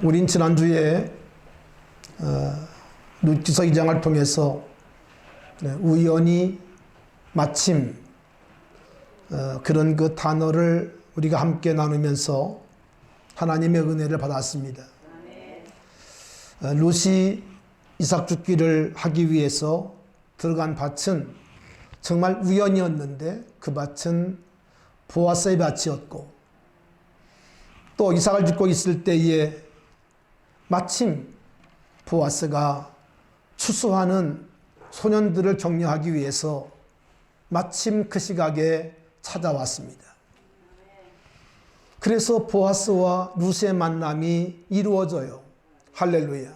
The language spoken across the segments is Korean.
우린 지난주에 룻기서 2장을 통해서 우연히 마침 그런 그 단어를 우리가 함께 나누면서 하나님의 은혜를 받았습니다. 룻이 이삭 죽기를 하기 위해서 들어간 밭은 정말 우연이었는데 그 밭은 보아스의 밭이었고, 또 이삭을 죽고 있을 때에 마침 보아스가 추수하는 소년들을 격려하기 위해서 마침 그 시각에 찾아왔습니다. 그래서 보아스와 룻의 만남이 이루어져요. 할렐루야.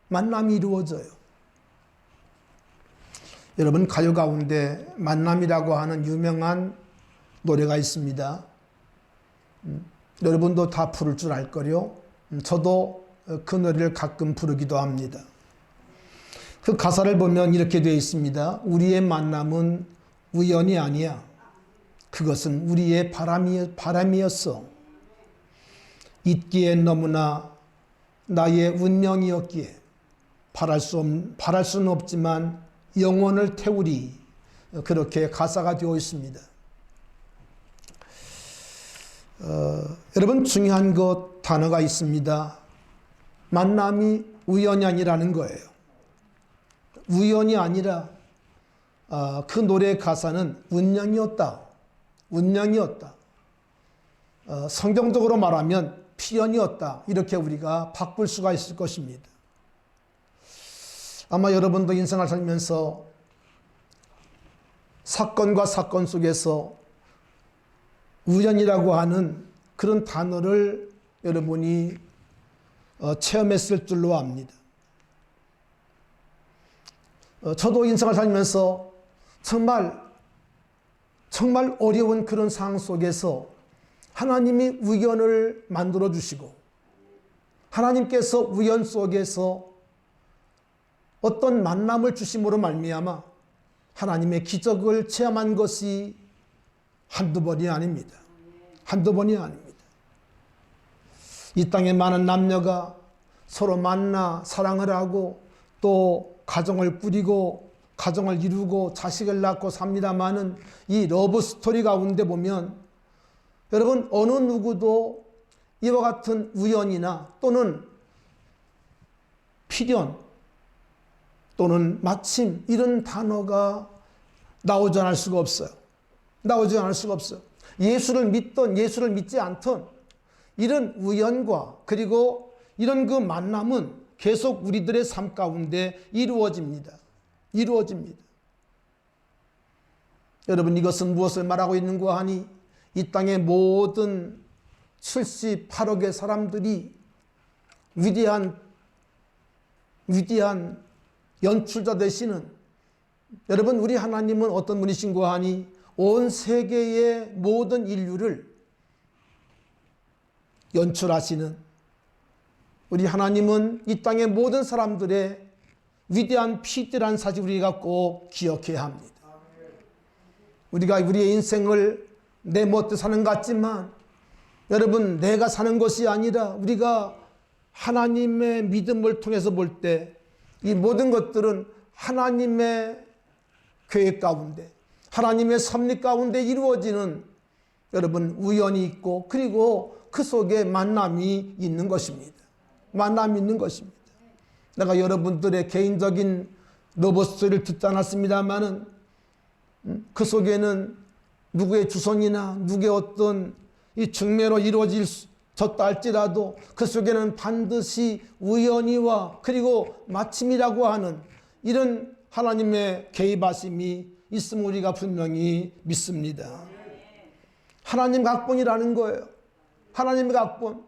만남이 이루어져요. 여러분, 가요 가운데 만남이라고 하는 유명한 노래가 있습니다. 여러분도 다 부를 줄 알 거요. 저도 그 노래를 가끔 부르기도 합니다. 그 가사를 보면 이렇게 되어 있습니다. 우리의 만남은 우연이 아니야. 그것은 우리의 바람이었어. 있기에 너무나 나의 운명이었기에 바랄 수는 없지만 영혼을 태우리. 그렇게 가사가 되어 있습니다. 여러분, 중요한 것 단어가 있습니다. 만남이 우연이 아니라는 거예요. 우연이 아니라 그 노래의 가사는 운명이었다. 운명이었다. 성경적으로 말하면 필연이었다. 이렇게 우리가 바꿀 수가 있을 것입니다. 아마 여러분도 인생을 살면서 사건과 사건 속에서 우연이라고 하는 그런 단어를 여러분이 체험했을 줄로 압니다. 저도 인생을 살면서 정말 어려운 그런 상황 속에서 하나님이 우연을 만들어 주시고, 하나님께서 우연 속에서 어떤 만남을 주심으로 말미암아 하나님의 기적을 체험한 것이 한두 번이 아닙니다. 한두 번이 아닙니다. 이 땅에 많은 남녀가 서로 만나 사랑을 하고 또 가정을 꾸리고 가정을 이루고 자식을 낳고 삽니다마는 이 러브 스토리 가운데 보면 여러분, 어느 누구도 이와 같은 우연이나 또는 필연 또는 마침 이런 단어가 나오지 않을 수가 없어요. 나오지 않을 수가 없어요. 예수를 믿던 예수를 믿지 않던 이런 우연과 그리고 이런 그 만남은 계속 우리들의 삶 가운데 이루어집니다. 이루어집니다. 여러분, 이것은 무엇을 말하고 있는가 하니 이 땅의 모든 78억의 사람들이 위대한 연출자 되시는, 여러분, 우리 하나님은 어떤 분이신가 하니 온 세계의 모든 인류를 연출하시는 우리 하나님은 이 땅의 모든 사람들의 위대한 PD라는 사실 우리가 꼭 기억해야 합니다. 우리가 우리의 인생을 내 멋대로 사는 것 같지만 여러분, 내가 사는 것이 아니라 우리가 하나님의 믿음을 통해서 볼 때 이 모든 것들은 하나님의 계획 가운데, 하나님의 섭리 가운데 이루어지는 여러분 우연이 있고, 그리고 그 속에 만남이 있는 것입니다. 만남이 있는 것입니다. 내가 여러분들의 개인적인 러브스토리를 듣지 않았습니다만은 그 속에는 누구의 주선이나 누구의 어떤 이 중매로 이루어졌다 할지라도 그 속에는 반드시 우연이와 그리고 마침이라고 하는 이런 하나님의 개입하심이 있음을 우리가 분명히 믿습니다. 하나님 각본이라는 거예요. 하나님의 각본.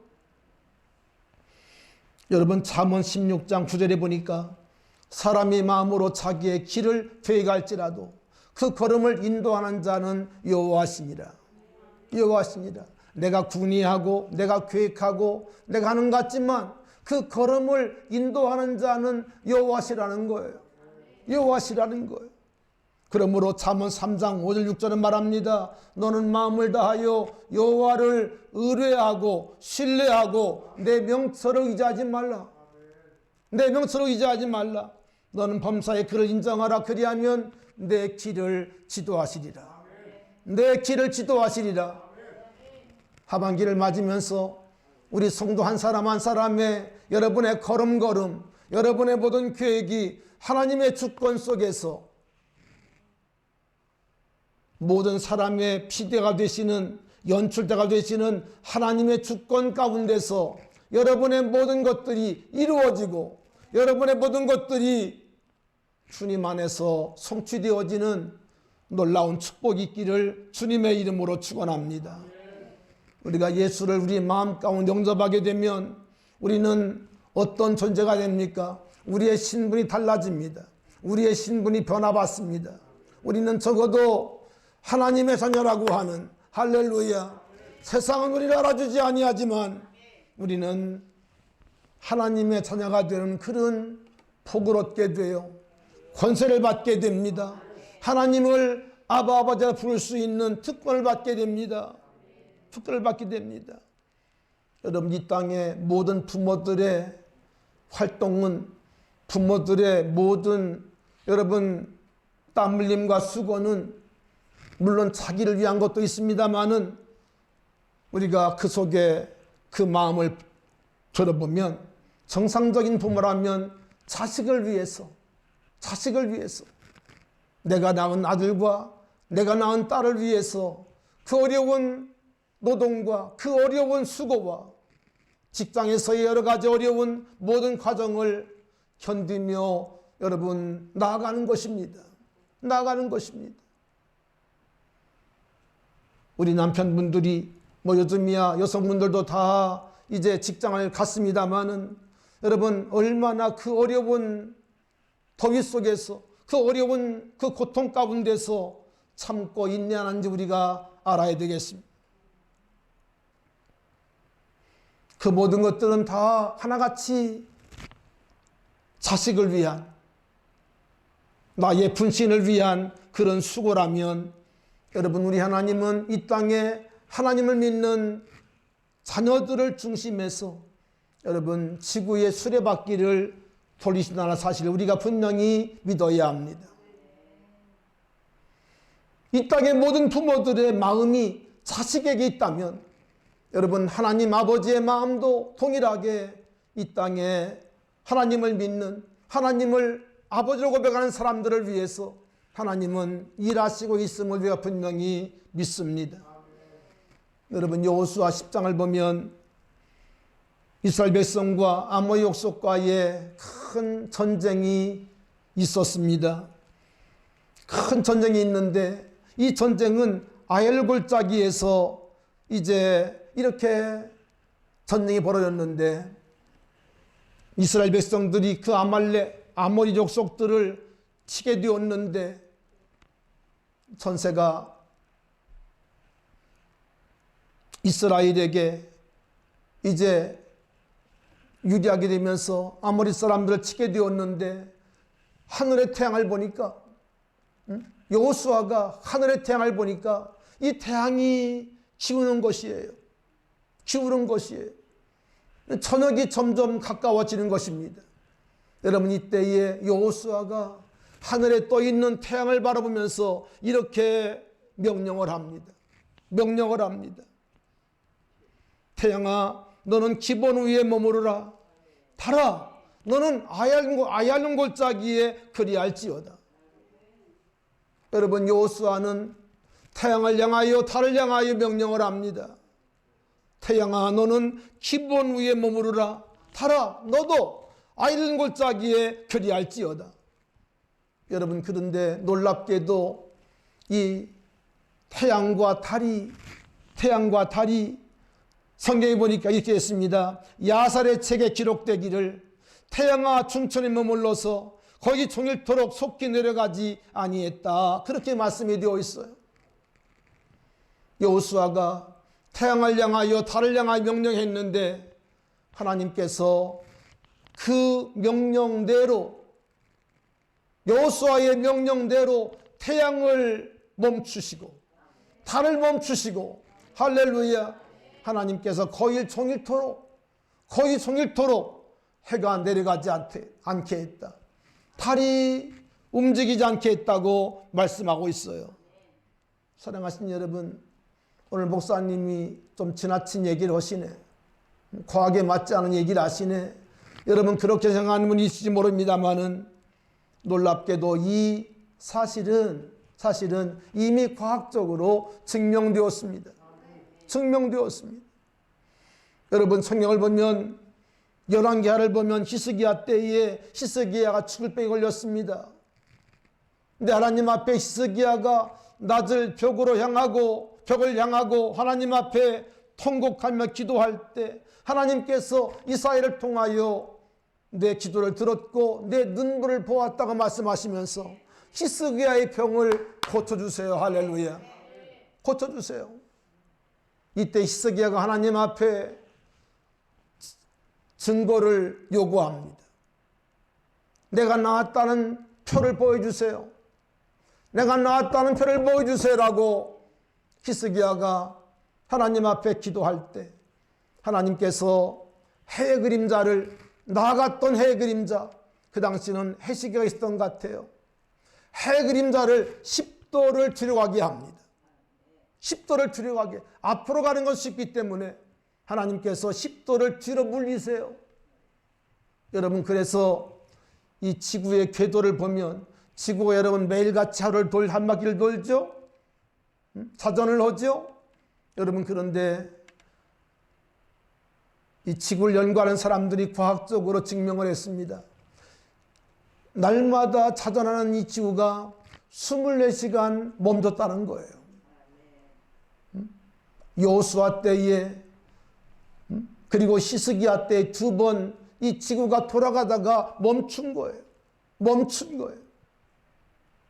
여러분, 잠언 16장 9절에 보니까 사람이 마음으로 자기의 길을 계획할지라도 그 걸음을 인도하는 자는 여호와시니라. 여호와시니라. 내가 궁리하고 내가 계획하고 내가 하는 것 같지만 그 걸음을 인도하는 자는 여호와시라는 거예요. 여호와시라는 거예요. 그러므로 잠언 3장 5절 6절은 말합니다. 너는 마음을 다하여 여호와를 의뢰하고 신뢰하고 내 명철을 의지하지 말라. 내 명철을 의지하지 말라. 너는 범사에 그를 인정하라. 그리하면 내 길을 지도하시리라. 내 길을 지도하시리라. 하반기를 맞으면서 우리 성도 한 사람 한 사람의 여러분의 걸음걸음, 여러분의 모든 계획이 하나님의 주권 속에서 모든 사람의 피대가 되시는, 연출대가 되시는 하나님의 주권 가운데서 여러분의 모든 것들이 이루어지고 여러분의 모든 것들이 주님 안에서 성취되어지는 놀라운 축복이 있기를 주님의 이름으로 축원합니다. 우리가 예수를 우리 마음 가운데 영접하게 되면 우리는 어떤 존재가 됩니까? 우리의 신분이 달라집니다. 우리의 신분이 변화받습니다. 우리는 적어도 하나님의 자녀라고 하는, 할렐루야, 세상은 우리를 알아주지 아니하지만 우리는 하나님의 자녀가 되는 그런 복을 얻게 돼요. 권세를 받게 됩니다. 하나님을 아바 아버지라 부를 수 있는 특권을 받게 됩니다. 특권을 받게 됩니다. 여러분, 이 땅의 모든 부모들의 활동은, 부모들의 모든 여러분 땀 흘림과 수고는 물론 자기를 위한 것도 있습니다만은 우리가 그 속에 그 마음을 들어보면 정상적인 부모라면 자식을 위해서 내가 낳은 아들과 내가 낳은 딸을 위해서 그 어려운 노동과 그 어려운 수고와 직장에서의 여러 가지 어려운 모든 과정을 견디며 여러분 나아가는 것입니다. 나아가는 것입니다. 우리 남편분들이 요즘이야 여성분들도 다 이제 직장을 갔습니다마는 여러분 얼마나 그 어려운 더위 속에서 그 어려운 그 고통 가운데서 참고 인내하는지 우리가 알아야 되겠습니다. 그 모든 것들은 다 하나같이 자식을 위한, 나의 분신을 위한 그런 수고라면 여러분, 우리 하나님은 이 땅에 하나님을 믿는 자녀들을 중심해서 여러분 지구의 수레바퀴를 돌리신다는 사실을 우리가 분명히 믿어야 합니다. 이 땅의 모든 부모들의 마음이 자식에게 있다면 여러분 하나님 아버지의 마음도 동일하게 이 땅에 하나님을 믿는, 하나님을 아버지로 고백하는 사람들을 위해서 하나님은 일하시고 있음을 우리가 분명히 믿습니다. 여러분, 여호수아 10장을 보면 이스라엘 백성과 아모리 족속과의 큰 전쟁이 있었습니다. 큰 전쟁이 있는데 이 전쟁은 아엘 골짜기에서 이제 이렇게 전쟁이 벌어졌는데 이스라엘 백성들이 그 아모리 족속들을 치게 되었는데 전세가 이스라엘에게 이제 유리하게 되면서 아모리 사람들을 치게 되었는데 하늘의 태양을 보니까 여호수아가 하늘의 태양을 보니까 이 태양이 기우는 것이에요. 기우는 것이에요. 저녁이 점점 가까워지는 것입니다. 여러분, 이때에 여호수아가 하늘에 떠 있는 태양을 바라보면서 이렇게 명령을 합니다. 명령을 합니다. 태양아, 너는 기본 위에 머무르라. 달아, 너는 아얄른 골짜기에 그리할지어다. 여러분, 여호수아는 태양을 향하여 달을 향하여 명령을 합니다. 태양아, 너는 기본 위에 머무르라. 달아, 너도 아얄른 골짜기에 그리할지어다. 여러분, 그런데 놀랍게도 이 태양과 달이 성경에 보니까 이렇게 했습니다. 야살의 책에 기록되기를 태양아 춘천에 머물러서 거기 종일토록 속히 내려가지 아니했다. 그렇게 말씀이 되어 있어요. 여호수아가 태양을 향하여 달을 향하여 명령했는데 하나님께서 그 명령대로, 여호수아의 명령대로 태양을 멈추시고 달을 멈추시고 할렐루야, 하나님께서 거의 종일토록 해가 내려가지 않게 했다. 달이 움직이지 않게 했다고 말씀하고 있어요. 사랑하신 여러분, 오늘 목사님이 좀 지나친 얘기를 하시네. 과학에 맞지 않은 얘기를 하시네. 여러분 그렇게 생각하는 분이 있을지 모릅니다만은 놀랍게도 이 사실은 이미 과학적으로 증명되었습니다. 여러분 성경을 보면 열왕기하를 보면 히스기야 때에 히스기야가 죽을 병에 걸렸습니다. 근데 하나님 앞에 히스기야가 낯을 벽을 향하고 하나님 앞에 통곡하며 기도할 때 하나님께서 이사야를 통하여 내 기도를 들었고 내 눈물을 보았다고 말씀하시면서 히스기야의 병을 고쳐주세요. 할렐루야. 고쳐주세요. 이때 히스기야가 하나님 앞에 증거를 요구합니다. 내가 나았다는 표를 보여주세요. 내가 나았다는 표를 보여주세요라고 히스기야가 하나님 앞에 기도할 때 하나님께서 해의 그림자를 나아갔던 해의 그림자, 그 당시는 해시계가 있었던 것 같아요. 해의 그림자를 10도를 뒤로 가게 합니다. 10도를 뒤로 가게. 앞으로 가는 것이 있기 때문에 하나님께서 10도를 뒤로 물리세요. 여러분 그래서 이 지구의 궤도를 보면 지구가 여러분 매일같이 하루를 한 바퀴를 돌죠. 자전을 하죠. 여러분 그런데 이 지구를 연구하는 사람들이 과학적으로 증명을 했습니다. 날마다 자전하는 이 지구가 24시간 멈췄다는 거예요. 여호수아 때에 그리고 히스기야 때 두 번 이 지구가 돌아가다가 멈춘 거예요.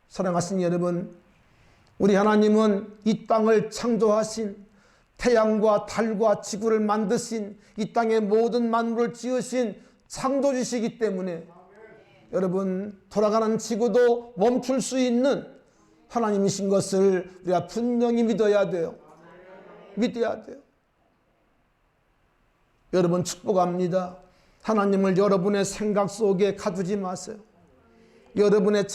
사랑하신 여러분, 우리 하나님은 이 땅을 창조하신 태양과 달과 지구를 만드신 이 땅의 모든 만물을 지으신 창조주시기 때문에 여러분 돌아가는 지구도 멈출 수 있는 하나님이신 것을 우리가 분명히 믿어야 돼요. 여러분 축복합니다. 하나님을 여러분의 생각 속에 가두지 마세요. 여러분의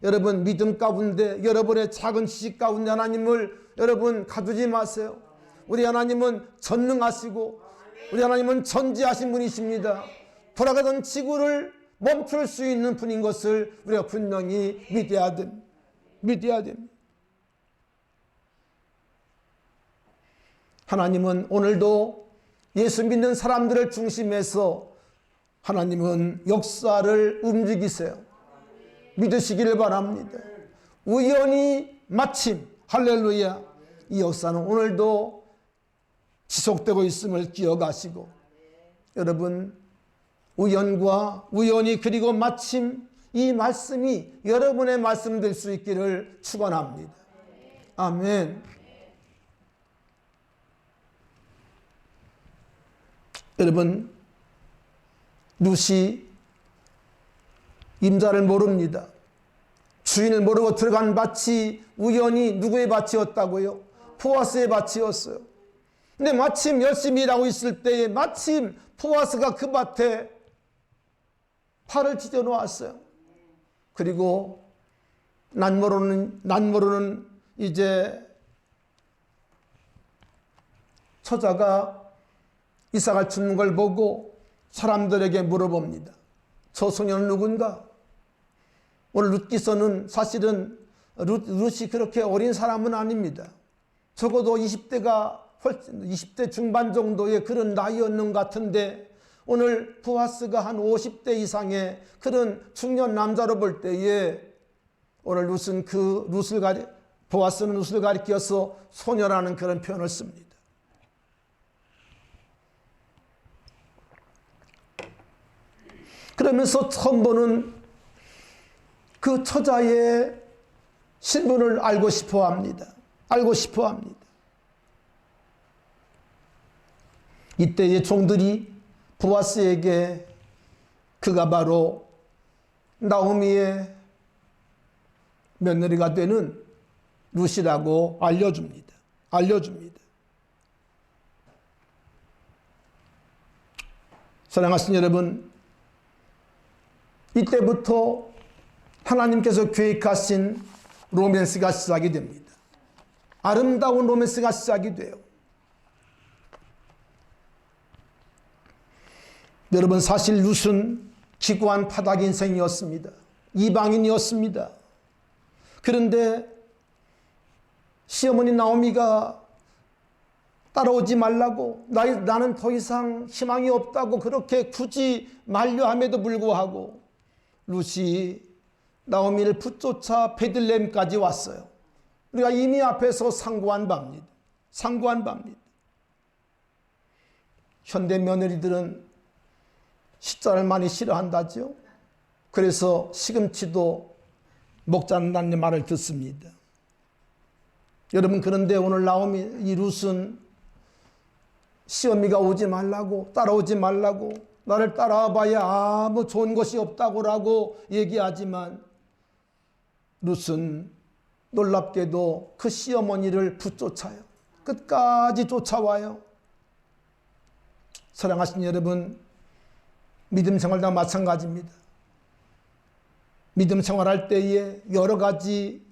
여러분 믿음 가운데, 여러분의 작은 지식 가운데 하나님을 여러분 가두지 마세요. 우리 하나님은 전능하시고 우리 하나님은 전지하신 분이십니다. 돌아가던 지구를 멈출 수 있는 분인 것을 우리가 분명히 믿어야 됩니다. 하나님은 오늘도 예수 믿는 사람들을 중심해서 하나님은 역사를 움직이세요. 믿으시기를 바랍니다. 우연히 마침 할렐루야, 이 역사는 오늘도 지속되고 있음을 기억하시고 여러분 우연히 그리고 마침 이 말씀이 여러분의 말씀 될 수 있기를 축원합니다. 아멘. 여러분 룻이 임자를 모릅니다. 주인을 모르고 들어간 밭이 우연히 누구의 밭이었다고요? 보아스의 밭이었어요. 근데 마침 열심히 일하고 있을 때에 마침 보아스가 그 밭에 팔을 찢어 놓았어요. 그리고 난 모르는 이제 처자가 이삭을 죽는 걸 보고 사람들에게 물어봅니다. 저 소녀는 누군가? 오늘 룻기서는 사실은 룻이 그렇게 어린 사람은 아닙니다. 적어도 20대 중반 정도의 그런 나이였는 것 같은데 오늘 보아스가 한 50대 이상의 그런 중년 남자로 볼 때에 오늘 보아스는 룻을 가리켜서 소녀라는 그런 표현을 씁니다. 그러면서 처음 보는 그 처자의 신분을 알고 싶어 합니다. 이때의 종들이 보아스에게 그가 바로 나오미의 며느리가 되는 룻이라고 알려줍니다. 사랑하시는 여러분, 이때부터 하나님께서 계획하신 로맨스가 시작이 됩니다. 아름다운 로맨스가 시작이 돼요. 여러분, 사실 룻은 기구한 파닥 인생이었습니다. 이방인이었습니다. 그런데 시어머니 나오미가 따라오지 말라고, 나는 더 이상 희망이 없다고 그렇게 굳이 만류함에도 불구하고 룻이 나오미를 붙쫓아 베들레헴까지 왔어요. 우리가 이미 앞에서 상고한 바입니다. 현대 며느리들은 시자를 많이 싫어한다죠. 그래서 시금치도 먹지 않는다는 말을 듣습니다. 여러분, 그런데 오늘 나오미, 이 룻은 시어미가 오지 말라고, 따라오지 말라고, 나를 따라와 봐야 아무 좋은 것이 없다고라고 얘기하지만 룻은 놀랍게도 그 시어머니를 붙쫓아요. 끝까지 쫓아와요. 사랑하시는 여러분, 믿음 생활도 마찬가지입니다. 믿음 생활할 때에 여러 가지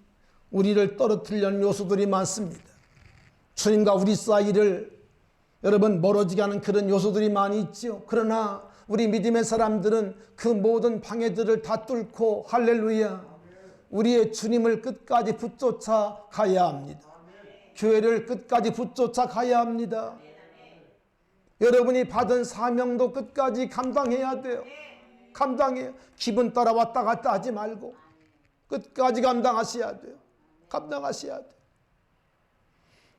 우리를 떨어뜨리려는 요소들이 많습니다. 주님과 우리 사이를 여러분 멀어지게 하는 그런 요소들이 많이 있죠. 그러나 우리 믿음의 사람들은 그 모든 방해들을 다 뚫고 할렐루야, 우리의 주님을 끝까지 붙쫓아 가야 합니다. 교회를 끝까지 붙쫓아 가야 합니다. 여러분이 받은 사명도 끝까지 감당해야 돼요. 감당해요. 기분 따라 왔다 갔다 하지 말고 끝까지 감당하셔야 돼요.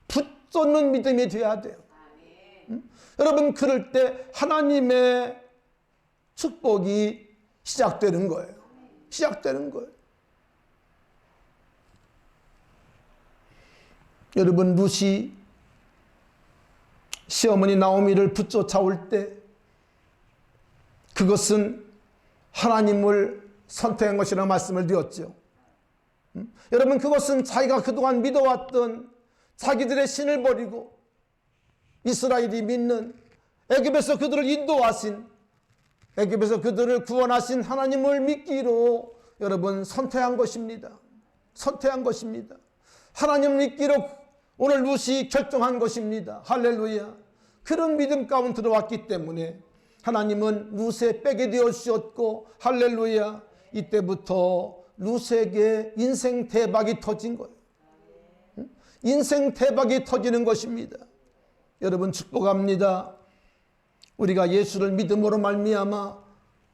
붙쫓는 믿음이 돼야 돼요. 여러분, 그럴 때 하나님의 축복이 시작되는 거예요. 여러분, 룻이 시어머니 나오미를 붙쫓아올 때 그것은 하나님을 선택한 것이라는 말씀을 드렸죠. 여러분, 그것은 자기가 그동안 믿어왔던 자기들의 신을 버리고 이스라엘이 믿는, 애굽에서 그들을 인도하신, 애굽에서 그들을 구원하신 하나님을 믿기로 여러분 선택한 것입니다. 하나님 믿기로 오늘 룻이 결정한 것입니다. 할렐루야. 그런 믿음 가운데 들어왔기 때문에 하나님은 룻의 빼게 되어 주셨고, 할렐루야, 이때부터 룻에게 인생 대박이 터진 거예요. 인생 대박이 터지는 것입니다. 여러분, 축복합니다. 우리가 예수를 믿음으로 말미암아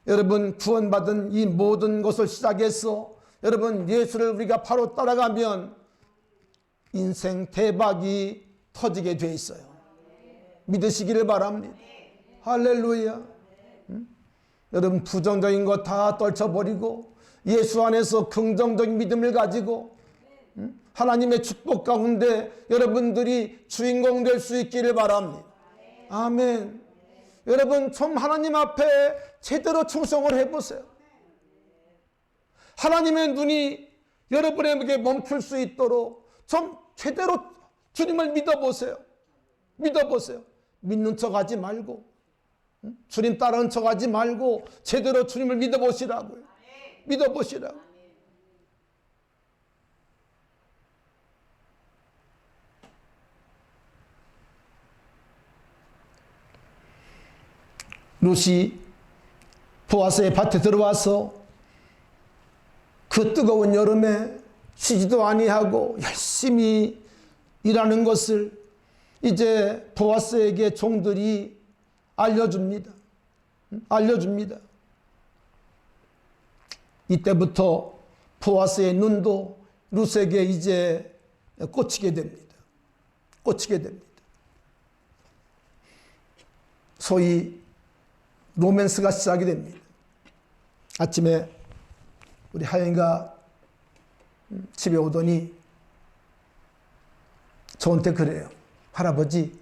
여러분 구원받은 이 모든 것을 시작해서 여러분 예수를 우리가 바로 따라가면 인생 대박이 터지게 돼 있어요. 믿으시기를 바랍니다. 할렐루야. 여러분, 부정적인 거 다 떨쳐버리고 예수 안에서 긍정적인 믿음을 가지고 하나님의 축복 가운데 여러분들이 주인공 될 수 있기를 바랍니다. 아멘. 여러분, 좀 하나님 앞에 제대로 충성을 해보세요. 하나님의 눈이 여러분에게 멈출 수 있도록 좀 제대로 주님을 믿어보세요. 믿는 척하지 말고, 주님 따르는 척하지 말고 제대로 주님을 믿어보시라고요. 룻이 보아스의 밭에 들어와서 그 뜨거운 여름에 쉬지도 아니하고 열심히 일하는 것을 이제 보아스에게 종들이 알려줍니다. 이때부터 보아스의 눈도 룻에게 이제 꽂히게 됩니다. 소위 로맨스가 시작이 됩니다. 아침에 우리 하영이가 집에 오더니 저한테 그래요. 할아버지,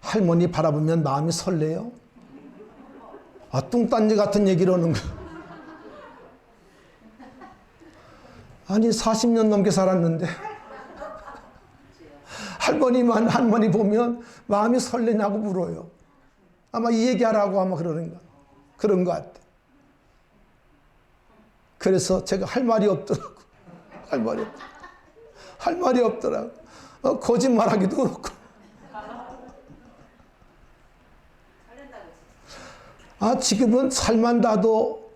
할머니 바라보면 마음이 설레요? 뚱딴지 같은 얘기를 하는 거. 아니 40년 넘게 살았는데 할머니 보면 마음이 설레냐고 물어요. 아마 이 얘기하라고 아마 그런 것 같아. 그래서 제가 할 말이 없더라고. 할 말이 없더라고. 거짓말하기도 그렇고. 지금은 살만 나도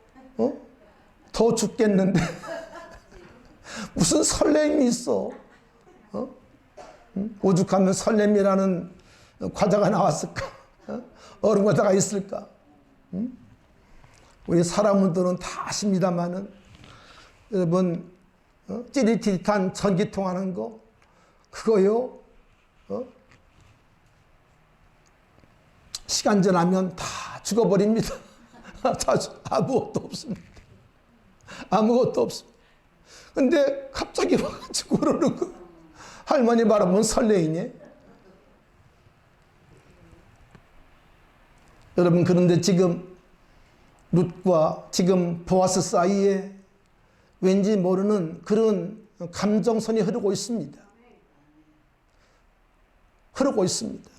더 죽겠는데 무슨 설렘이 있어. 오죽하면 설렘이라는 과자가 나왔을까? 얼음 과자가 있을까? 우리 사람들은 다 아십니다만은 여러분 찌릿찌릿한 전기통 하는 거 그거요. 시간 지나면 다 죽어버립니다. 아무것도 없습니다. 아무것도 없습니다. 근데 갑자기 와가지고 그러는 거. 할머니 바라보면 설레이네. 여러분 그런데 지금 룻과 지금 보아스 사이에 왠지 모르는 그런 감정선이 흐르고 있습니다. 흐르고 있습니다.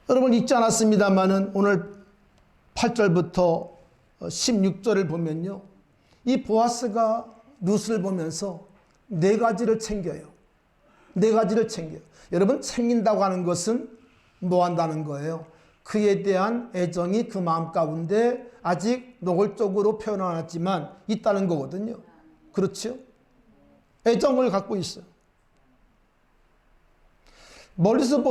여러분 읽지 않았습니다만은 오늘 8절부터 16절을 보면요. 이 보아스가 룻을 보면서 네 가지를 챙겨요. 네 가지를 챙겨요. 여러분 챙긴다고 하는 것은 뭐 한다는 거예요? 그에 대한 애정이 그 마음 가운데 아직 노골적으로 표현하지만 있다는 거거든요. 그렇죠? 애정을 갖고 있어요. 멀리서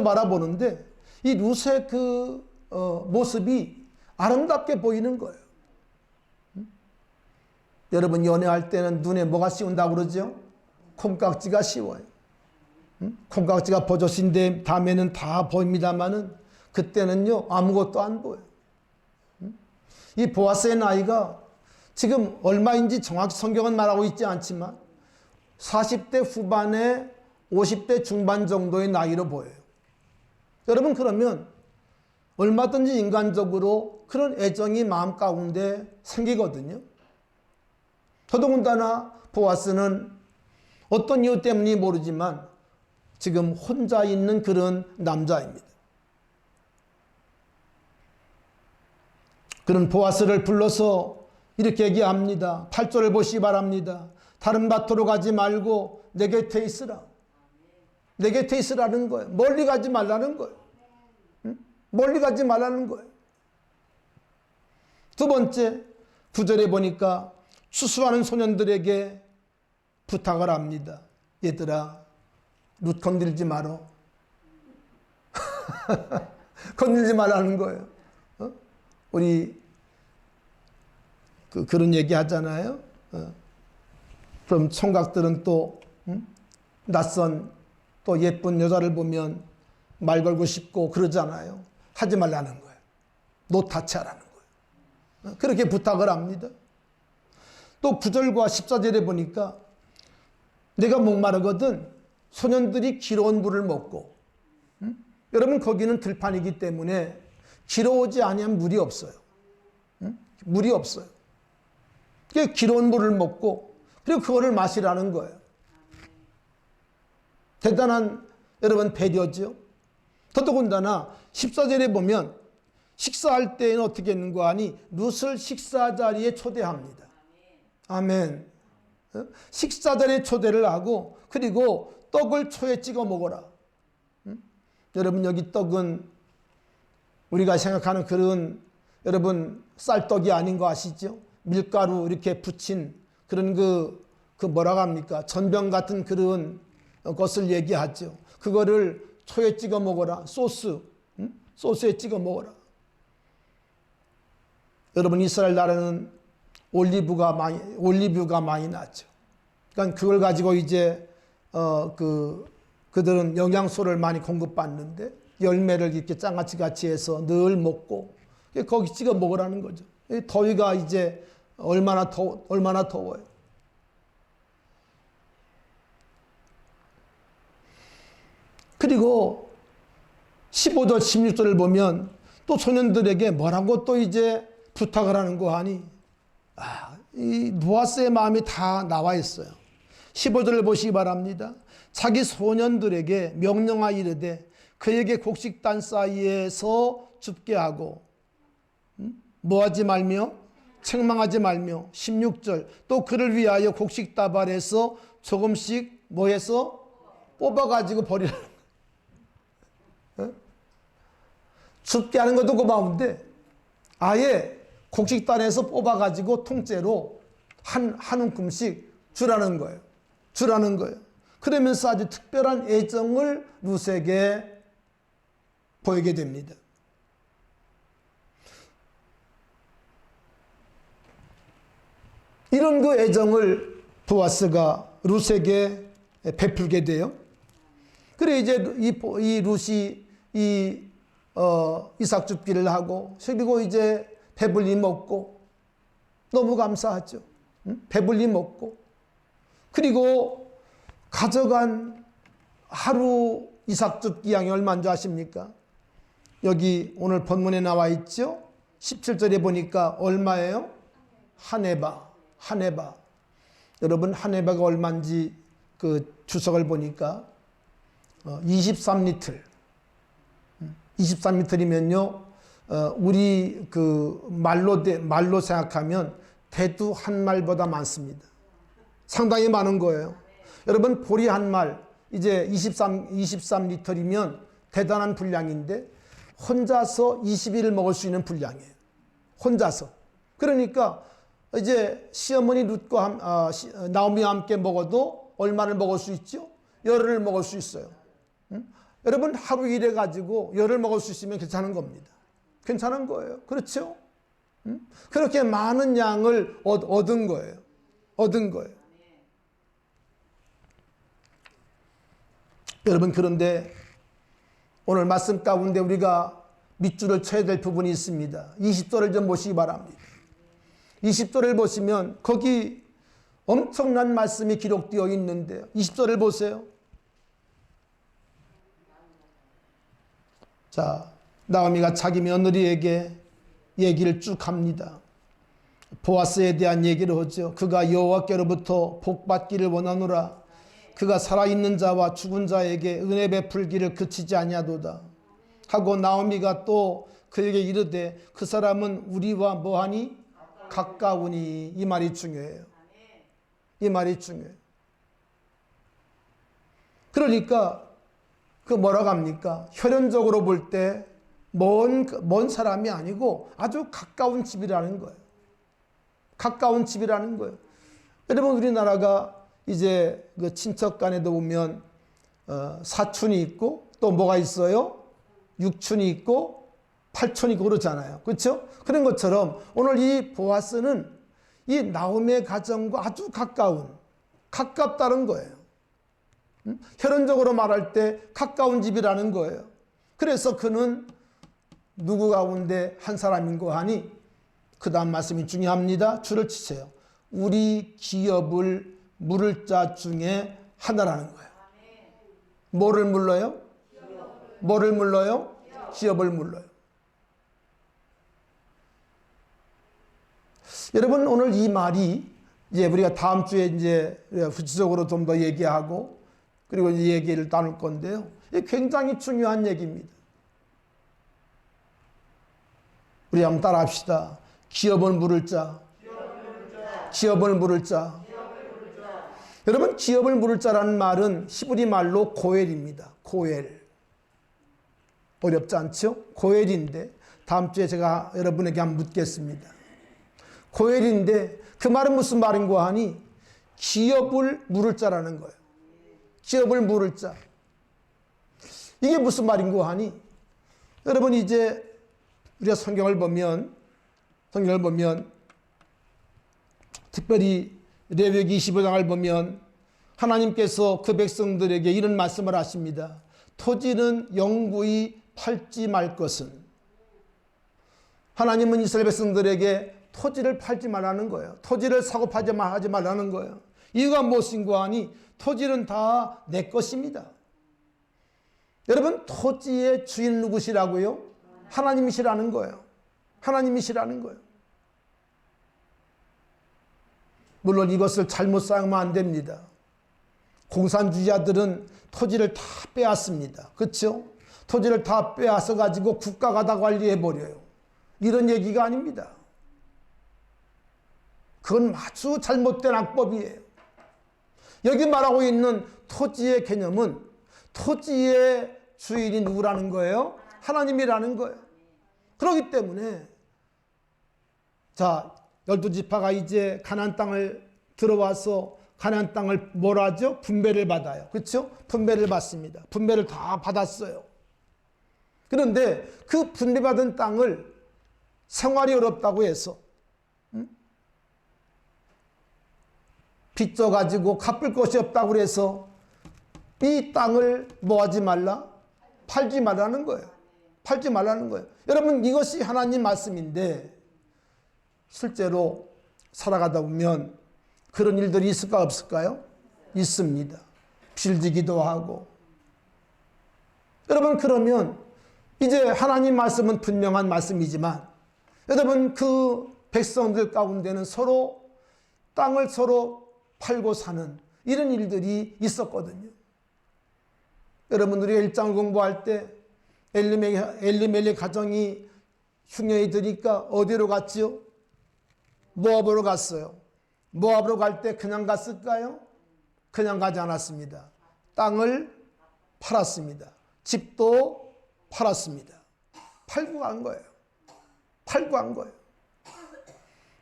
바라보는데 이 룻의 그 모습이 아름답게 보이는 거예요. 여러분 연애할 때는 눈에 뭐가 씌운다고 그러죠? 콩깍지가 씌워요. 콩깍지가 버젓인데 다음에는 다 보입니다만은 그때는요 아무것도 안 보여요. 이 보아스의 나이가 지금 얼마인지 정확히 성경은 말하고 있지 않지만 40대 후반에 50대 중반 정도의 나이로 보여요. 여러분 그러면 얼마든지 인간적으로 그런 애정이 마음 가운데 생기거든요. 더더군다나 보아스는 어떤 이유 때문인지 모르지만 지금 혼자 있는 그런 남자입니다. 그런 보아스를 불러서 이렇게 얘기합니다. 8절을 보시기 바랍니다. 다른 밭으로 가지 말고 내 곁에 있으라. 내 곁에 있으라는 거예요. 멀리 가지 말라는 거예요. 멀리 가지 말라는 거예요. 두 번째 9절에 보니까 추수하는 소년들에게 부탁을 합니다. 얘들아 룻 건들지 마라. 건들지 말라는 거예요. 우리 그런 얘기 하잖아요. 그럼 총각들은 또 낯선 또 예쁜 여자를 보면 말 걸고 싶고 그러잖아요. 하지 말라는 거예요. 노타치 하라는 거예요. 그렇게 부탁을 합니다. 또 9절과 14절에 보니까 내가 목마르거든 소년들이 기러운 물을 먹고 여러분 거기는 들판이기 때문에 기러오지 아니하면 물이 없어요. 물이 없어요. 기러운 물을 먹고 그리고 그거를 마시라는 거예요. 대단한 여러분 배려죠. 더더군다나 14절에 보면 식사할 때에는 어떻게 했는가 하니 룻을 식사 자리에 초대합니다. 아멘. 식사 자리에 초대를 하고 그리고 떡을 초에 찍어 먹어라. 여러분 여기 떡은 우리가 생각하는 그런 여러분 쌀떡이 아닌 거 아시죠? 밀가루 이렇게 붙인 그런 그 뭐라고 합니까? 전병 같은 그런 것을 얘기하죠. 그거를 초에 찍어 먹어라. 소스에 찍어 먹어라. 여러분 이스라엘 나라는 올리브가 많이 나죠. 그러니까 그걸 가지고 이제 그들은 영양소를 많이 공급받는데 열매를 이렇게 장아찌 같이 해서 늘 먹고 거기 찍어 먹으라는 거죠. 더위가 이제 얼마나 더워요. 그리고 15절 16절을 보면 또 소년들에게 뭐라고 또 이제 부탁을 하는 거 하니 이 보아스의 마음이 다 나와 있어요. 15절을 보시기 바랍니다. 자기 소년들에게 명령하여 이르되 그에게 곡식단 사이에서 줍게 하고 뭐하지 말며 책망하지 말며 16절 또 그를 위하여 곡식다발에서 조금씩 뭐해서 뽑아가지고 버리라는 거예요. 줍게 하는 것도 고마운데 아예 곡식단에서 뽑아가지고 통째로 한 움큼씩 주라는 거예요. 주라는 거예요. 그러면서 아주 특별한 애정을 룻에게 보이게 됩니다. 이런 그 애정을 보아스가 룻에게 베풀게 돼요. 그래 이제 이 룻이 이삭 줍기를 하고 그리고 이제 배불리 먹고 너무 감사하죠. 배불리 먹고 그리고 가져간 하루 이삭 줍기 양이 얼마인 줄 아십니까? 여기 오늘 본문에 나와 있죠. 17절에 보니까 얼마예요? 한 에바. 여러분 한 에바가 얼마인지 그 주석을 보니까 23리터. 23리터이면요. 우리 그 말로 생각하면 대두 한 말보다 많습니다. 상당히 많은 거예요. 여러분 보리 한 말 이제 23리터이면 대단한 분량인데 혼자서 20일을 먹을 수 있는 분량이에요. 혼자서. 그러니까 이제 시어머니 룻과 나오미와 함께 먹어도 얼마를 먹을 수 있죠? 열흘을 먹을 수 있어요. 여러분 하루 일해 가지고 열흘 먹을 수 있으면 괜찮은 겁니다. 괜찮은 거예요. 그렇죠? 그렇게 많은 양을 얻은 거예요. 여러분 그런데 오늘 말씀 가운데 우리가 밑줄을 쳐야 될 부분이 있습니다. 20절을 좀 보시기 바랍니다. 20절을 보시면 거기 엄청난 말씀이 기록되어 있는데요. 20절을 보세요. 자, 나오미가 자기 며느리에게 얘기를 쭉 합니다. 보아스에 대한 얘기를 하죠. 그가 여호와께로부터 복받기를 원하노라. 그가 살아있는 자와 죽은 자에게 은혜 베풀기를 그치지 아니하도다. 하고 나오미가 또 그에게 이르되 그 사람은 우리와 뭐하니? 가까우니. 이 말이 중요해요. 이 말이 중요해요. 그러니까 그 뭐라고 합니까? 혈연적으로 볼 때 먼 사람이 아니고 아주 가까운 집이라는 거예요. 가까운 집이라는 거예요. 여러분 우리나라가 이제 그 친척 간에도 보면 사촌이 있고 또 뭐가 있어요? 육촌이 있고 팔촌이 있고 그러잖아요. 그렇죠? 그런 것처럼 오늘 이 보아스는 이 나오미의 가정과 아주 가깝다는 거예요. 혈연적으로 말할 때 가까운 집이라는 거예요. 그래서 그는 누구 가운데 한 사람인고 하니 그 다음 말씀이 중요합니다. 줄을 치세요. 우리 기업을 물을 자 중에 하나라는 거예요. 뭐를 물러요? 뭐를 물러요? 기업을 물러요. 여러분 오늘 이 말이 이제 우리가 다음 주에 이제 구체적으로 좀 더 얘기하고 그리고 이 얘기를 나눌 건데요. 굉장히 중요한 얘기입니다. 우리 한번 따라 합시다. 기업을 물을 자. 기업을 물을 자. 여러분 기업을 물을 자라는 말은 히브리 말로 고엘입니다. 고엘. 어렵지 않죠? 고엘인데 다음 주에 제가 여러분에게 한번 묻겠습니다. 고엘인데 그 말은 무슨 말인고 하니 기업을 물을 자라는 거예요. 기업을 물을 자. 이게 무슨 말인고 하니 여러분 이제 우리가 성경을 보면 특별히 레위기 25장을 보면 하나님께서 그 백성들에게 이런 말씀을 하십니다. 토지는 영구히 팔지 말 것은. 하나님은 이스라엘 백성들에게 토지를 팔지 말라는 거예요. 토지를 사고 파지 하지 말라는 거예요. 이유가 무엇인고 하니 토지는 다 내 것입니다. 여러분 토지의 주인 누구시라고요? 하나님이시라는 거예요. 하나님이시라는 거예요. 물론 이것을 잘못 사용하면 안 됩니다. 공산주의자들은 토지를 다 빼앗습니다. 그렇죠? 토지를 다 빼앗아 가지고 국가가 다 관리해 버려요. 이런 얘기가 아닙니다. 그건 아주 잘못된 악법이에요. 여기 말하고 있는 토지의 개념은 토지의 주인이 누구라는 거예요? 하나님이라는 거예요. 그렇기 때문에 자, 12지파가 이제 가나안 땅을 들어와서 가나안 땅을 뭐라 하죠? 분배를 받아요. 그렇죠? 분배를 받습니다. 분배를 다 받았어요. 그런데 그 분배받은 땅을 생활이 어렵다고 해서 빚져가지고 갚을 것이 없다고 해서 이 땅을 뭐 하지 말라? 팔지 말라는 거예요. 팔지 말라는 거예요. 여러분, 이것이 하나님 말씀인데 실제로 살아가다 보면 그런 일들이 있을까 없을까요? 있습니다. 빌지기도 하고. 여러분, 그러면 이제 하나님 말씀은 분명한 말씀이지만 여러분, 그 백성들 가운데는 서로 땅을 서로 팔고 사는 이런 일들이 있었거든요. 여러분, 우리가 1장을 공부할 때 엘리멜렉 가정이 흉년이 드니까 어디로 갔지요? 모압으로 갔어요. 모압으로 갈 때 그냥 갔을까요? 그냥 가지 않았습니다. 땅을 팔았습니다. 집도 팔았습니다. 팔고 간 거예요. 팔고 간 거예요.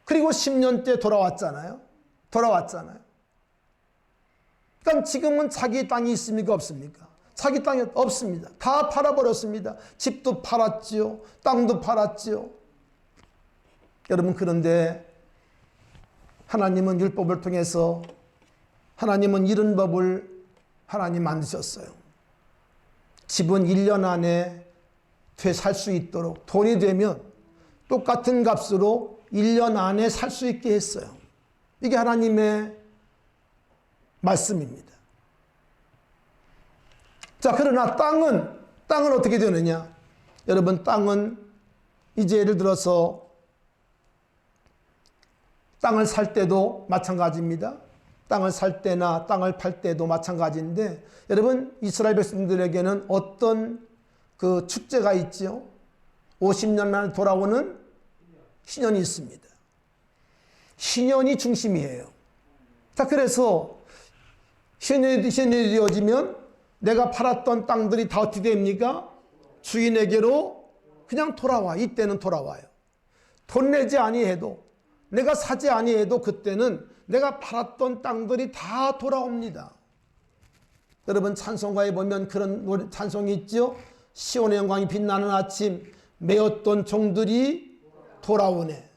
그리고 10년째 돌아왔잖아요. 그러니까 지금은 자기 땅이 있습니까? 없습니까? 자기 땅이 없습니다. 다 팔아버렸습니다. 집도 팔았지요. 땅도 팔았지요. 여러분, 그런데 하나님은 율법을 통해서 하나님은 이런 법을 하나님 만드셨어요. 집은 1년 안에 살 수 있도록 돈이 되면 똑같은 값으로 1년 안에 살 수 있게 했어요. 이게 하나님의 말씀입니다. 자, 그러나 땅은 어떻게 되느냐? 여러분, 땅은 이제 예를 들어서 땅을 살 때도 마찬가지입니다. 땅을 살 때나 땅을 팔 때도 마찬가지인데 여러분, 이스라엘 백성들에게는 어떤 그 축제가 있죠? 50년 만에 돌아오는 신년이 있습니다. 신년이 중심이에요. 자, 그래서 신년이 되어지면 내가 팔았던 땅들이 다 어떻게 됩니까? 주인에게로 그냥 돌아와. 이때는 돌아와요. 돈 내지 아니해도, 내가 사지 아니해도 그때는 내가 팔았던 땅들이 다 돌아옵니다. 여러분, 찬송가에 보면 그런 찬송이 있죠? 시온의 영광이 빛나는 아침, 메었던 종들이 돌아오네.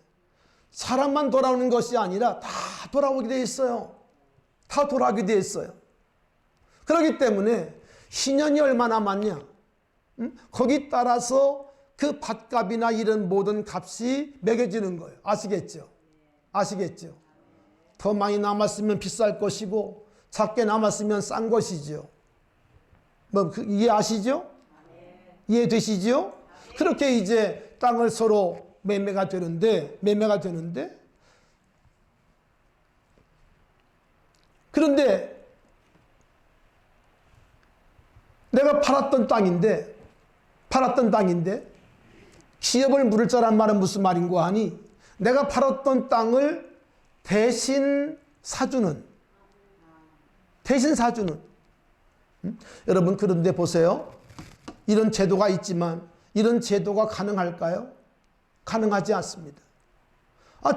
사람만 돌아오는 것이 아니라 다 돌아오게 돼 있어요. 다 돌아오게 돼 있어요. 그렇기 때문에 신년이 얼마나 많냐? 거기 따라서 그 밭값이나 이런 모든 값이 매겨지는 거예요. 아시겠죠? 아시겠죠? 더 많이 남았으면 비쌀 것이고 작게 남았으면 싼 것이죠. 이해하시죠? 이해되시죠? 그렇게 이제 땅을 서로 매매가 되는데 그런데 내가 팔았던 땅인데 기업을 물을 자란 말은 무슨 말인고 하니 내가 팔았던 땅을 대신 사주는 여러분, 그런데 보세요. 이런 제도가 있지만 이런 제도가 가능할까요? 가능하지 않습니다.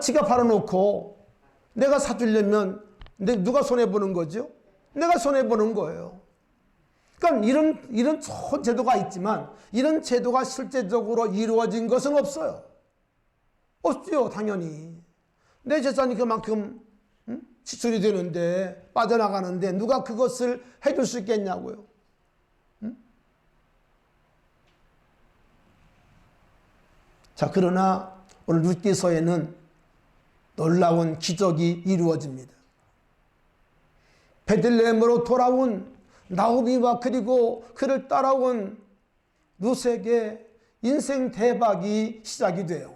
지가 팔아놓고 내가 사주려면 누가 손해보는 거죠? 내가 손해보는 거예요. 그러니까 이런 좋은 제도가 있지만 이런 제도가 실제적으로 이루어진 것은 없어요. 없죠, 당연히. 내 재산이 그만큼 지출이 되는데 빠져나가는데 누가 그것을 해줄 수 있겠냐고요. 자, 그러나 오늘 룻기서에는 놀라운 기적이 이루어집니다. 베들레헴으로 돌아온 나오미와 그리고 그를 따라온 룻에게 인생 대박이 시작이 돼요.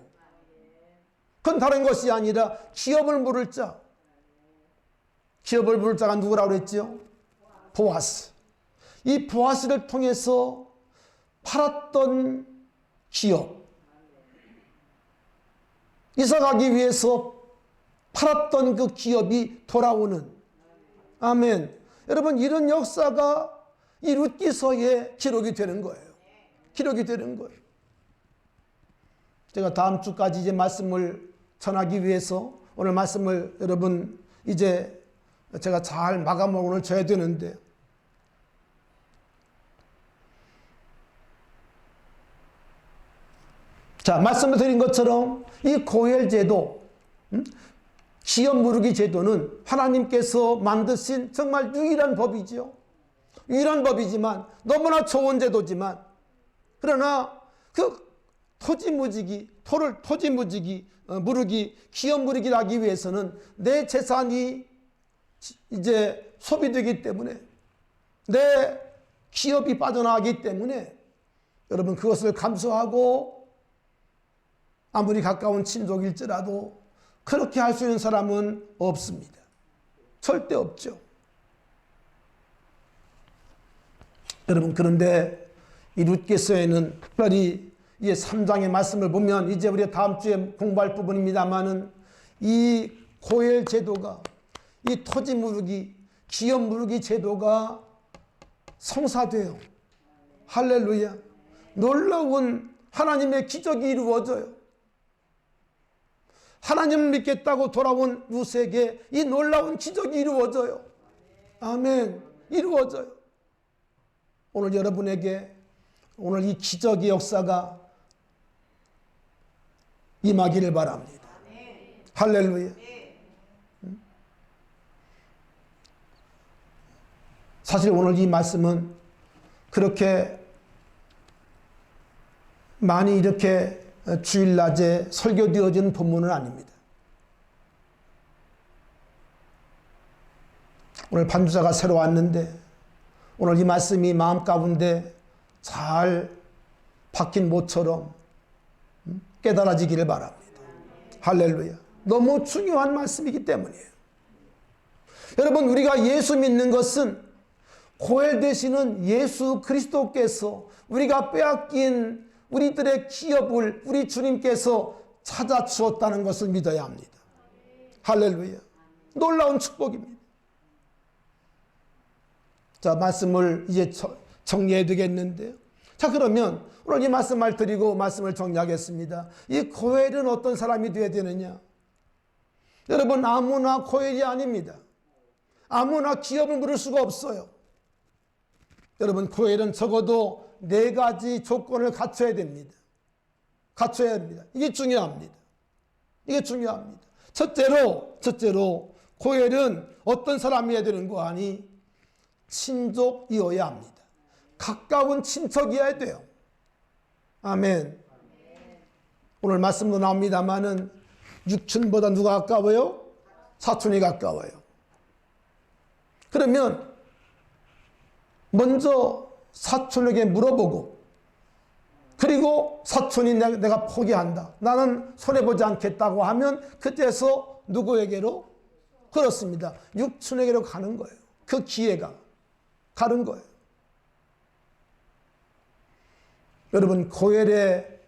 그건 다른 것이 아니라 기업을 물을 자, 기업을 부를 자가 누구라고 그랬죠? 보아스. 이 보아스를 통해서 팔았던 기업, 이사 가기 위해서 팔았던 그 기업이 돌아오는, 아멘. 여러분, 이런 역사가 이 룻기서에 기록이 되는 거예요. 기록이 되는 거예요. 제가 다음 주까지 이제 말씀을 전하기 위해서 오늘 말씀을 여러분 이제 제가 잘 마감을 오늘 줘야 되는데, 자, 말씀을 드린 것처럼 이 고엘제도, 기업 무르기 제도는 하나님께서 만드신 정말 유일한 법이죠. 유일한 법이지만 너무나 좋은 제도지만, 그러나 그 토지 무르기, 기업 무르기를 하기 위해서는 내 재산이 이제 소비되기 때문에, 내 기업이 빠져나가기 때문에 여러분 그것을 감수하고 아무리 가까운 친족일지라도 그렇게 할 수 있는 사람은 없습니다. 절대 없죠. 여러분, 그런데 이 룻기서에는 특별히 이 3장의 말씀을 보면, 이제 우리가 다음 주에 공부할 부분입니다마는, 이 고엘 제도가, 이 토지 무르기, 기업 무르기 제도가 성사돼요. 할렐루야. 놀라운 하나님의 기적이 이루어져요. 하나님을 믿겠다고 돌아온 룻에게 이 놀라운 기적이 이루어져요. 아멘. 이루어져요. 오늘 여러분에게 오늘 이 기적의 역사가 임하기를 바랍니다. 할렐루야. 사실 오늘 이 말씀은 그렇게 많이 이렇게 주일낮에 설교되어지는 본문은 아닙니다. 오늘 반주자가 새로 왔는데 오늘 이 말씀이 마음 가운데 잘 박힌 모처럼 깨달아지기를 바랍니다. 할렐루야. 너무 중요한 말씀이기 때문이에요. 여러분, 우리가 예수 믿는 것은 고엘 되시는 예수 그리스도께서 우리가 빼앗긴 우리들의 기업을 우리 주님께서 찾아 주었다는 것을 믿어야 합니다. 할렐루야. 놀라운 축복입니다. 자, 말씀을 이제 정리해야 되겠는데요. 자, 그러면 오늘 이 말씀을 드리고 말씀을 정리하겠습니다. 이 고엘은 어떤 사람이 되어야 되느냐? 여러분, 아무나 고엘이 아닙니다. 아무나 기업을 물을 수가 없어요. 여러분, 고엘은 적어도 4가지 조건을 갖춰야 됩니다. 갖춰야 합니다. 이게 중요합니다. 이게 중요합니다. 첫째로 고엘은 어떤 사람이어야 되는 거 아니? 친족이어야 합니다. 가까운 친척이어야 돼요. 아멘. 오늘 말씀도 나옵니다마는 육친보다 누가 가까워요? 사촌이 가까워요. 그러면 먼저 사촌에게 물어보고, 그리고 사촌이 내가 포기한다, 나는 손해보지 않겠다고 하면 그때서 누구에게로? 그렇습니다. 육촌에게로 가는 거예요. 그 기회가 가는 거예요. 여러분, 고엘의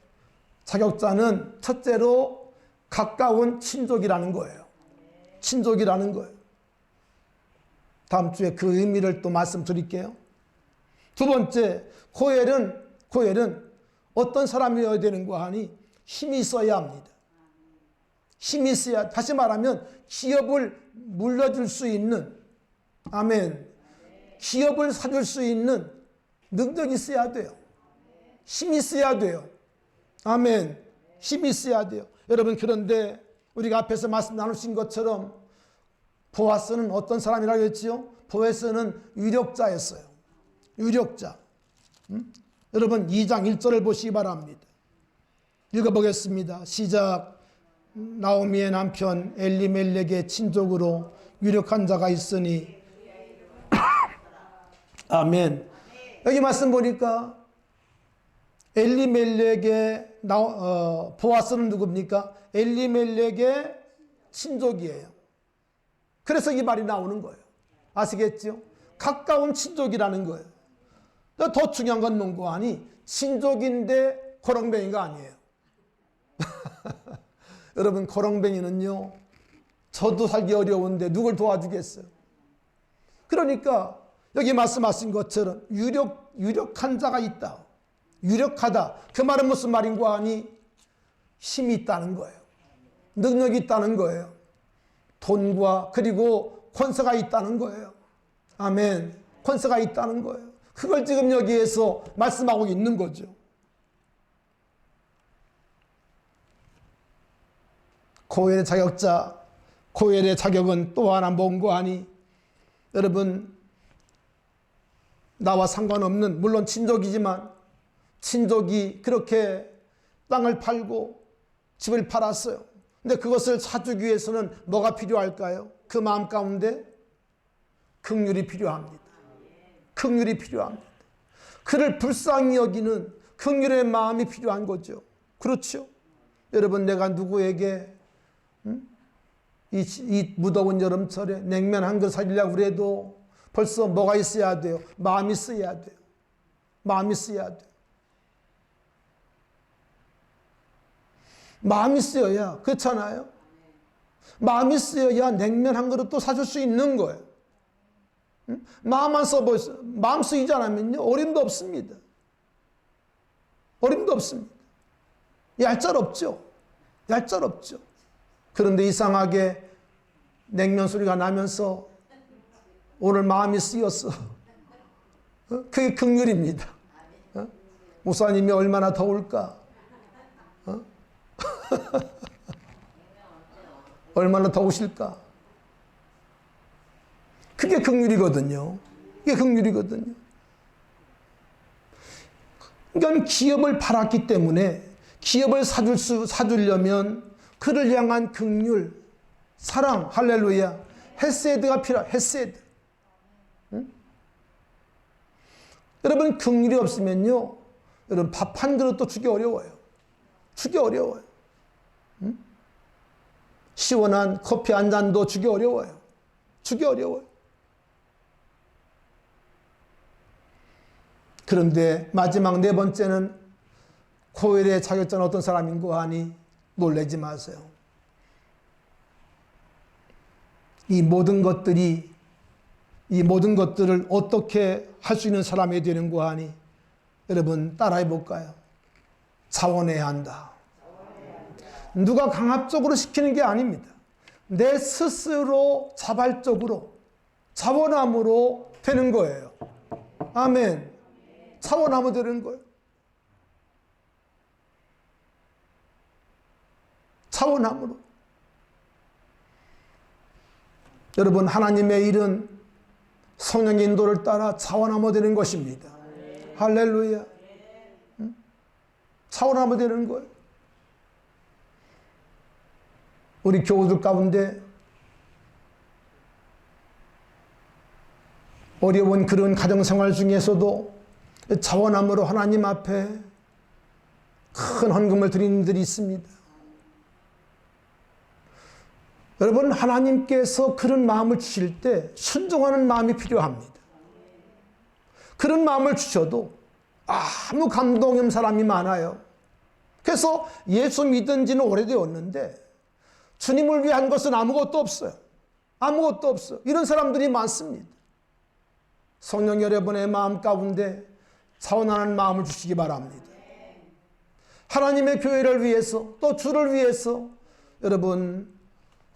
자격자는 첫째로 가까운 친족이라는 거예요. 친족이라는 거예요. 다음 주에 그 의미를 또 말씀드릴게요. 두 번째, 고엘은 어떤 사람이어야 되는 거 하니? 힘이 있어야 합니다. 힘이 있어야, 다시 말하면 기업을 물려줄 수 있는, 아멘, 기업을 사줄 수 있는 능력이 있어야 돼요. 힘이 있어야 돼요. 아멘. 힘이 있어야 돼요. 여러분, 그런데 우리가 앞에서 말씀 나누신 것처럼 보아스는 어떤 사람이라고 했지요? 보아스는 유력자였어요. 유력자. 여러분, 2장 1절을 보시기 바랍니다. 읽어보겠습니다. 시작. 나오미의 남편 엘리멜렉의 친족으로 유력한 자가 있으니 아멘. 여기 말씀 보니까 엘리멜렉의 보아스는 누굽니까? 엘리멜렉의 친족이에요. 그래서 이 말이 나오는 거예요. 아시겠죠? 가까운 친족이라는 거예요. 더 중요한 건 뭔고 하니 친족인데 거렁뱅이가 아니에요. 여러분, 거렁뱅이는요, 저도 살기 어려운데 누굴 도와주겠어요? 그러니까 여기 말씀하신 것처럼 유력한 자가 있다. 유력하다. 그 말은 무슨 말인고 하니 힘이 있다는 거예요. 능력이 있다는 거예요. 돈과 그리고 권세가 있다는 거예요. 아멘. 권세가 있다는 거예요. 그걸 지금 여기에서 말씀하고 있는 거죠. 고엘의 자격자, 고엘의 자격은 또 하나 뭔고 하니 여러분, 나와 상관없는, 물론 친족이지만 친족이 그렇게 땅을 팔고 집을 팔았어요. 근데 그것을 사주기 위해서는 뭐가 필요할까요? 그 마음 가운데 긍휼이 필요합니다. 긍휼이 필요합니다. 그를 불쌍히 여기는 긍휼의 마음이 필요한 거죠. 그렇죠? 여러분, 내가 누구에게 이 무더운 여름철에 냉면 한 그릇 사주려고 그래도 벌써 뭐가 있어야 돼요? 마음이 있어야 돼요. 마음이 있어야 돼요. 마음이 있어야, 그렇잖아요? 마음이 있어야 냉면 한 그릇도 사줄 수 있는 거예요. 마음만 써보세요. 마음 쓰이지 않으면요, 어림도 없습니다. 어림도 없습니다. 얄짤없죠. 얄짤없죠. 그런데 이상하게 냉면 소리가 나면서 오늘 마음이 쓰였어. 그게 긍휼입니다. 목사님이 얼마나 더울까? 얼마나 더우실까? 그게 긍휼이거든요. 그게 긍휼이거든요. 그러니까 기업을 팔았기 때문에 기업을 사주려면 그를 향한 긍휼, 사랑, 할렐루야, 헤세드가 필요해. 헤세드. 응? 여러분, 긍휼이 없으면요, 여러분 밥 한 그릇도 주기 어려워요. 주기 어려워요. 응? 시원한 커피 한 잔도 주기 어려워요. 주기 어려워요. 그런데 마지막 네 번째는 고엘의 자격자는 어떤 사람인고 하니 놀라지 마세요. 이 모든 것들을 어떻게 할 수 있는 사람이 되는고 하니 여러분 따라해 볼까요? 자원해야 한다. 누가 강압적으로 시키는 게 아닙니다. 내 스스로 자발적으로 자원함으로 되는 거예요. 아멘. 자원함으로 되는 거예요. 자원함으로. 여러분, 하나님의 일은 성령의 인도를 따라 자원함으로 되는 것입니다. 할렐루야. 자원함으로 되는 거예요. 우리 교우들 가운데 어려운 그런 가정생활 중에서도 자원함으로 하나님 앞에 큰 헌금을 드리는 분들이 있습니다. 여러분, 하나님께서 그런 마음을 주실 때 순종하는 마음이 필요합니다. 그런 마음을 주셔도 아무 감동이 없는 사람이 많아요. 그래서 예수 믿은 지는 오래되었는데 주님을 위한 것은 아무것도 없어요. 아무것도 없어요. 이런 사람들이 많습니다. 성령 여러분의 마음 가운데 자원하는 마음을 주시기 바랍니다. 하나님의 교회를 위해서 또 주를 위해서 여러분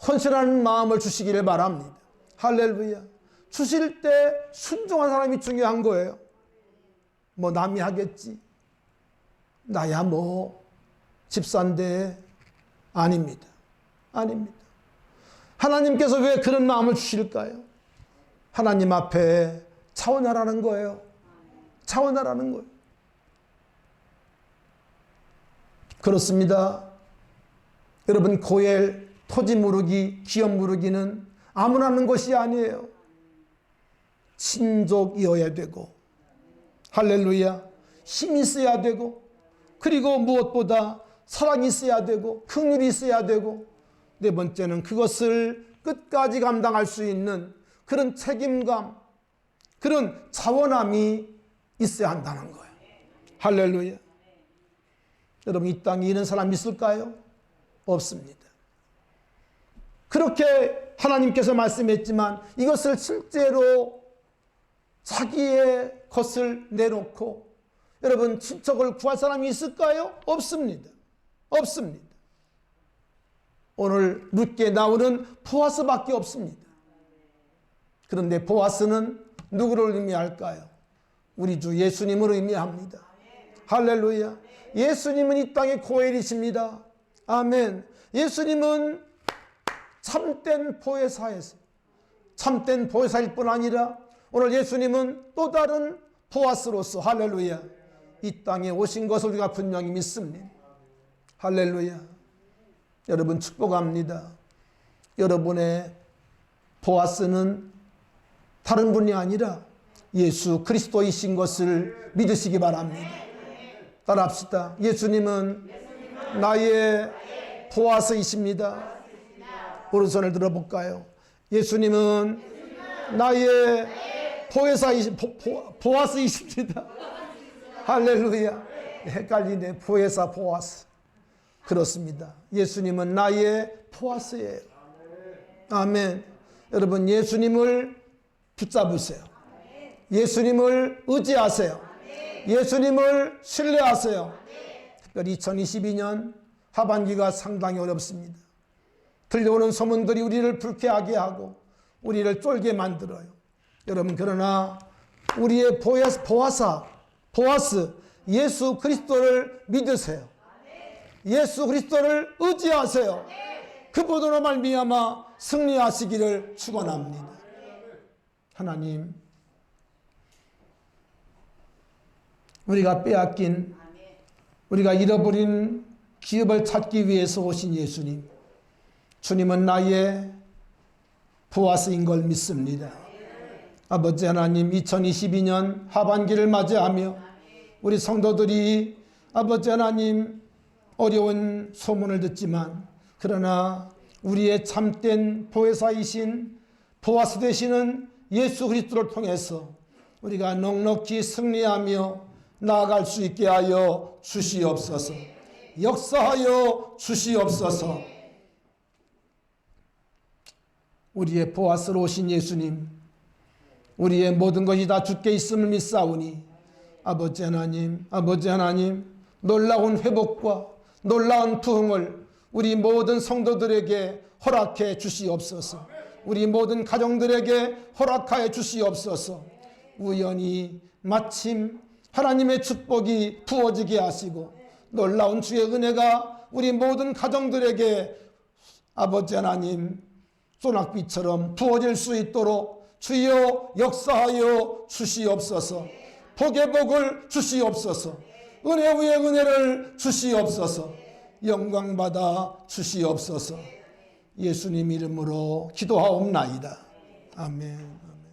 헌신하는 마음을 주시기를 바랍니다. 할렐루야. 주실 때 순종한 사람이 중요한 거예요. 뭐 남이 하겠지. 나야 뭐 집사인데. 아닙니다. 아닙니다. 하나님께서 왜 그런 마음을 주실까요? 하나님 앞에 자원하라는 거예요. 자원하라는 거예요. 그렇습니다. 여러분, 고엘, 토지 무르기, 기업 무르기는 아무나 하는 것이 아니에요. 친족이어야 되고, 할렐루야, 힘이 있어야 되고, 그리고 무엇보다 사랑이 있어야 되고, 긍휼이 있어야 되고, 네 번째는 그것을 끝까지 감당할 수 있는 그런 책임감, 그런 자원함이 있어야 한다는 거예요. 할렐루야. 여러분, 이 땅에 이런 사람 있을까요? 없습니다. 그렇게 하나님께서 말씀했지만 이것을 실제로 자기의 것을 내놓고 여러분 친척을 구할 사람이 있을까요? 없습니다. 없습니다. 오늘 룻기에 나오는 보아스밖에 없습니다. 그런데 보아스는 누구를 의미할까요? 우리 주 예수님을 의미합니다. 할렐루야. 예수님은 이 땅의 고엘이십니다. 아멘. 예수님은 참된 보혜사에서 참된 보혜사일 뿐 아니라 오늘 예수님은 또 다른 보아스로서 할렐루야 이 땅에 오신 것을 우리가 분명히 믿습니다. 할렐루야. 여러분 축복합니다. 여러분의 보아스는 다른 분이 아니라 예수 그리스도이신 것을 믿으시기 바랍니다. 따라합시다. 예수님은 나의 보아스이십니다. 오른손을 들어볼까요? 예수님은 나의 보아스이십니다. 할렐루야. 헷갈리네. 보혜사 보아스. 그렇습니다. 예수님은 나의 보아스예요. 아멘. 여러분 예수님을 붙잡으세요. 예수님을 의지하세요. 예수님을 신뢰하세요. 특별히 2022년 하반기가 상당히 어렵습니다. 들려오는 소문들이 우리를 불쾌하게 하고 우리를 쫄게 만들어요. 여러분 그러나 우리의 보아스 예수 그리스도를 믿으세요. 예수 그리스도를 의지하세요. 그분으로 말미암아 승리하시기를 축원합니다. 하나님, 우리가 빼앗긴, 우리가 잃어버린 기업을 찾기 위해서 오신 예수님, 주님은 나의 보아스인 걸 믿습니다. 아버지 하나님, 2022년 하반기를 맞이하며 우리 성도들이 아버지 하나님 어려운 소문을 듣지만 그러나 우리의 참된 보혜사이신 보아스 되시는 예수 그리스도를 통해서 우리가 넉넉히 승리하며 나아갈 수 있게 하여 주시옵소서. 역사하여 주시옵소서. 우리의 보아스로 오신 예수님, 우리의 모든 것이 다 주께 있음을 믿사오니 아버지 하나님 놀라운 회복과 놀라운 부흥을 우리 모든 성도들에게 허락해 주시옵소서. 우리 모든 가정들에게 허락하여 주시옵소서. 우연히 마침 하나님의 축복이 부어지게 하시고 놀라운 주의 은혜가 우리 모든 가정들에게 아버지 하나님 소낙비처럼 부어질 수 있도록 주여 역사하여 주시옵소서. 복의 복을 주시옵소서. 은혜 위에 은혜를 주시옵소서. 영광받아 주시옵소서. 예수님 이름으로 기도하옵나이다. 아멘.